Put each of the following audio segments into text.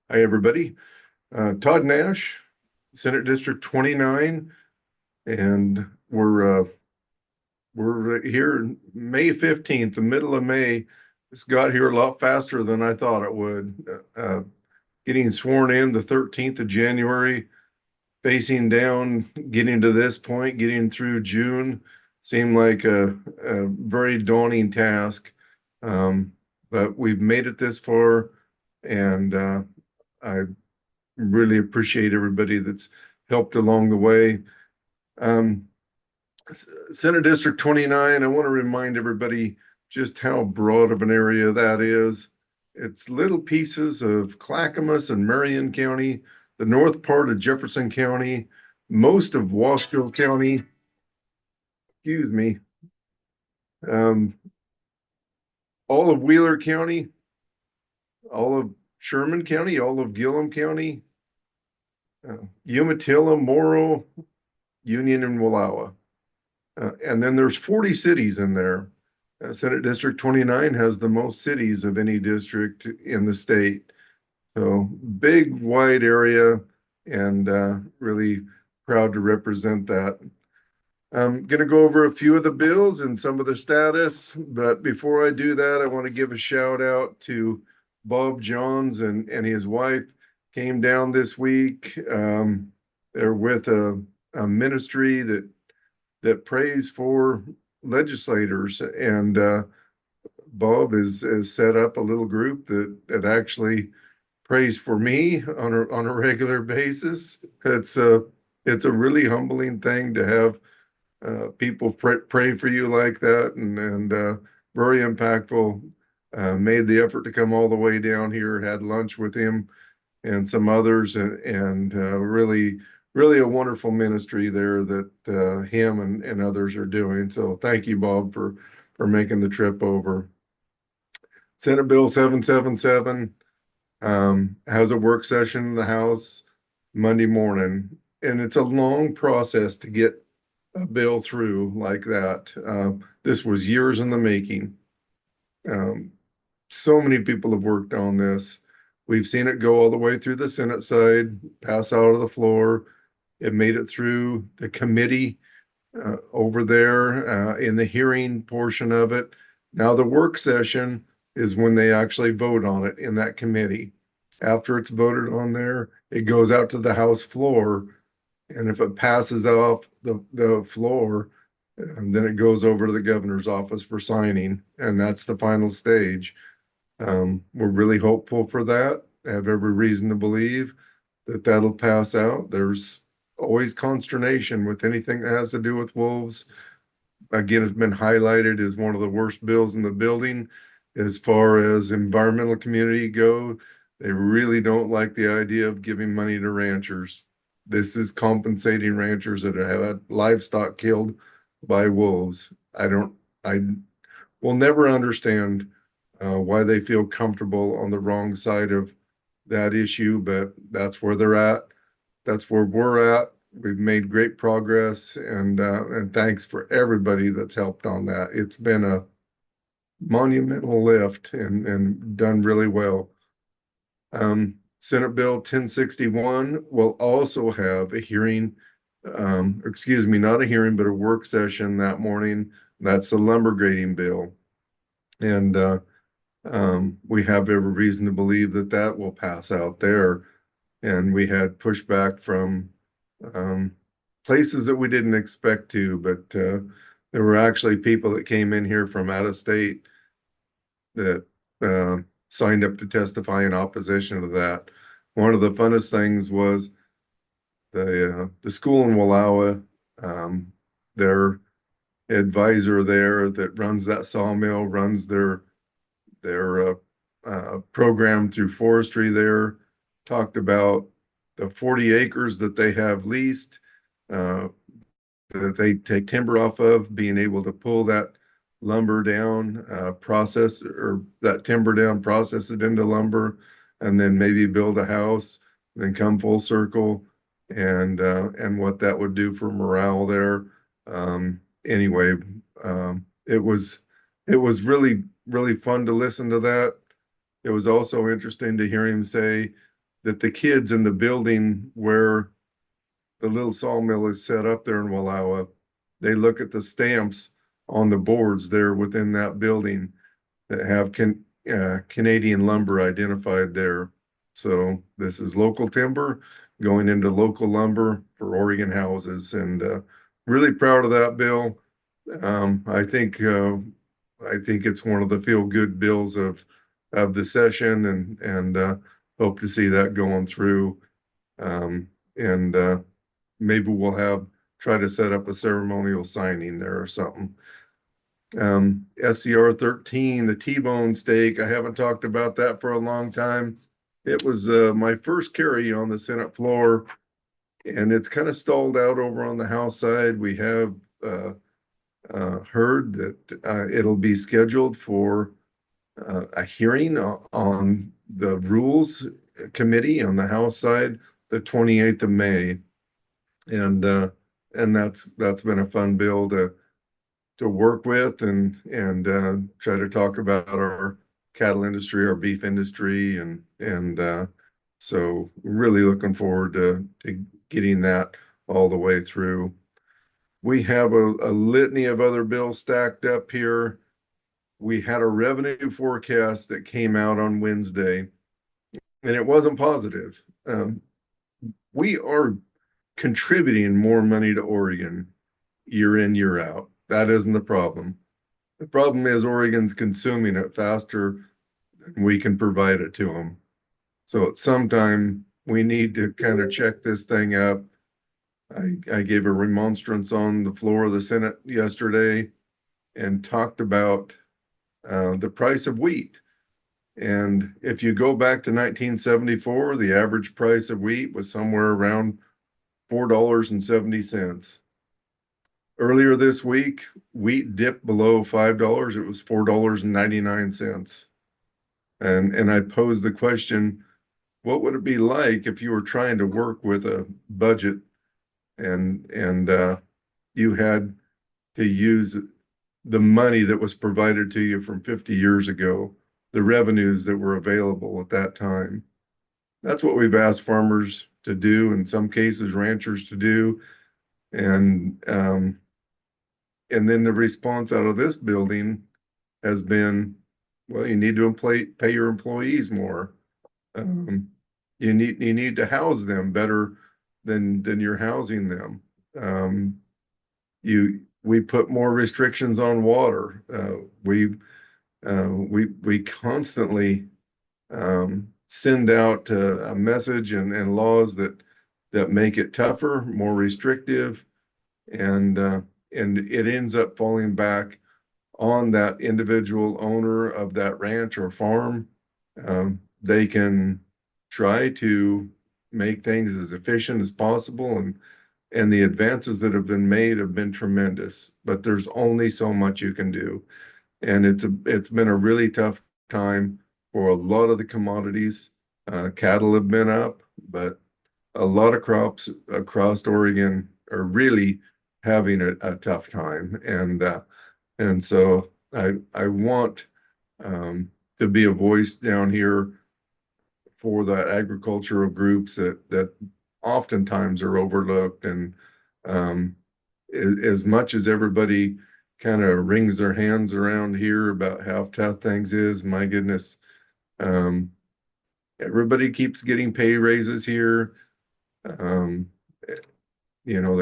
Hi, everybody. Todd Nash, Senate District 29, and we're here May 15th, the middle of May. This got here a lot faster than I thought it would. Getting sworn in the 13th of January, facing down, getting to this point, getting through June seemed like a very daunting task. Um, but we've made it this far, and I really appreciate everybody that's helped along the way. Um, Senate District 29, I want to remind everybody just how broad of an area that is. It's little pieces of Clackamas and Marion County, the north part of Jefferson County, most of Wasco County, excuse me, um, all of Wheeler County, all of Sherman County, all of Gillum County, Umatilla, Morrow, Union, and Wallowa. And then there's 40 cities in there. Senate District 29 has the most cities of any district in the state. So big, wide area, and really proud to represent that. I'm going to go over a few of the bills and some of the status, but before I do that, I want to give a shout out to Bob Johns and his wife. Came down this week. They're with a ministry that prays for legislators. And Bob has set up a little group that actually prays for me on a regular basis. It's a really humbling thing to have people pray for you like that, and very impactful. Made the effort to come all the way down here, had lunch with him and some others, and really a wonderful ministry there that him and others are doing. So thank you, Bob, for making the trip over. Senate Bill 777 has a work session in the House Monday morning, and it's a long process to get a bill through like that. This was years in the making. Um, so many people have worked on this. We've seen it go all the way through the Senate side, pass out of the floor. It made it through the committee over there in the hearing portion of it. Now, the work session is when they actually vote on it in that committee. After it's voted on there, it goes out to the House floor. And if it passes off the floor, and then it goes over to the governor's office for signing. And that's the final stage. We're really hopeful for that. I have every reason to believe that that'll pass out. There's always consternation with anything that has to do with wolves. Again, it's been highlighted as one of the worst bills in the building as far as environmental community go. They really don't like the idea of giving money to ranchers. This is compensating ranchers that have had livestock killed by wolves. I will never understand why they feel comfortable on the wrong side of that issue, but that's where they're at. That's where we're at. We've made great progress, and thanks for everybody that's helped on that. It's been a monumental lift and done really well. Senate Bill 1061 will also have a hearing, excuse me, not a hearing, but a work session that morning. That's the lumber grading bill. And we have every reason to believe that that will pass out there. And we had pushback from places that we didn't expect to, but there were actually people that came in here from out of state that signed up to testify in opposition to that. One of the funnest things was the school in Wallowa, their advisor there that runs that sawmill, runs their program through forestry there, talked about the 40 acres that they have leased, uh, that they take timber off of, being able to pull that lumber down, process or that timber down, process it into lumber, and then maybe build a house, then come full circle, and what that would do for morale there. Anyway, it was really fun to listen to that. It was also interesting to hear him say that the kids in the building where the little sawmill is set up there in Wallowa, they look at the stamps on the boards there within that building that have Canadian lumber identified there. So this is local timber going into local lumber for Oregon houses, and really proud of that bill. I think it's one of the feel good bills of the session, and hope to see that going through. And maybe we'll have try to set up a ceremonial signing there or something. SCR 13, the T-bone steak. I haven't talked about that for a long time. It was my first carry on the Senate floor, and it's kind of stalled out over on the House side. We have heard that it'll be scheduled for a hearing on the Rules Committee on the House side the 28th of May, and that's been a fun bill to work with and try to talk about our cattle industry, our beef industry, and so really looking forward to getting that all the way through. We have a litany of other bills stacked up here. We had a revenue forecast that came out on Wednesday, and it wasn't positive. We are contributing more money to Oregon year in, year out. That isn't the problem. The problem is Oregon's consuming it faster than we can provide it to them. So at some time, we need to kind of check this thing up. I gave a remonstrance on the floor of the Senate yesterday and talked about the price of wheat. And if you go back to 1974, the average price of wheat was somewhere around $4.70. Earlier this week, wheat dipped below $5. It was $4.99. And I posed the question, what would it be like if you were trying to work with a budget and you had to use the money that was provided to you from 50 years ago, the revenues that were available at that time? That's what we've asked farmers to do, in some cases ranchers to do, and then the response out of this building has been, well, you need to pay your employees more. You need to house them better than you're housing them. We put more restrictions on water. We constantly send out a message and laws that make it tougher, more restrictive, and it ends up falling back on that individual owner of that ranch or farm. They can try to make things as efficient as possible, and the advances that have been made have been tremendous, but there's only so much you can do. And it's been a really tough time for a lot of the commodities. Cattle have been up, but a lot of crops across Oregon are really having a tough time. And so I want to be a voice down here for the agricultural groups that oftentimes are overlooked. And as much as everybody kind of wrings their hands around here about how tough things is, my goodness, everybody keeps getting pay raises here. The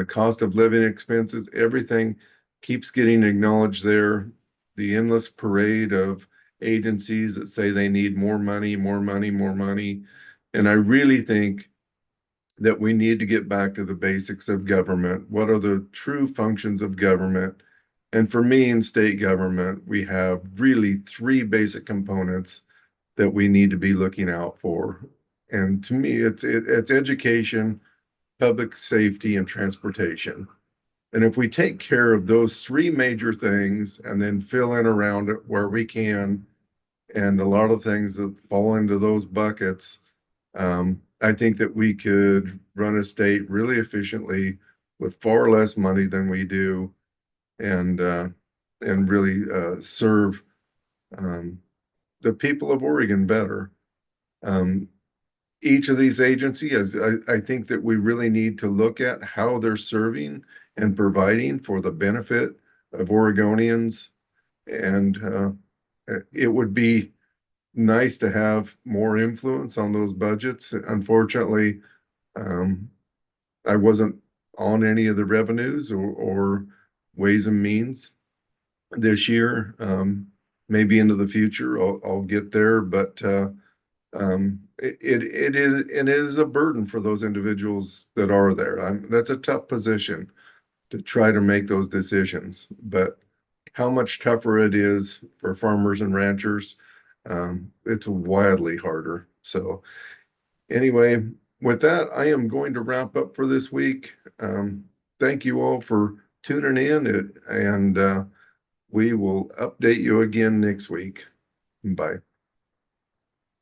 cost of living expenses, everything keeps getting acknowledged there. The endless parade of agencies that say they need more money, more money, more money. And I really think that we need to get back to the basics of government. What are the true functions of government? And for me, in state government, we have really three basic components that we need to be looking out for. And to me, it's education, public safety, and transportation. And if we take care of those three major things and then fill in around it where we can, and a lot of things that fall into those buckets, I think that we could run a state really efficiently with far less money than we do, and really serve the people of Oregon better. each of these agencies, I think that we really need to look at how they're serving and providing for the benefit of Oregonians. And it would be nice to have more influence on those budgets. Unfortunately, um, I wasn't on any of the revenues or Ways and Means this year. Maybe into the future, I'll get there, but it is a burden for those individuals that are there. That's a tough position to try to make those decisions, but how much tougher it is for farmers and ranchers, it's wildly harder. So anyway, with that, I am going to wrap up for this week. Thank you all for tuning in, and we will update you again next week. Bye.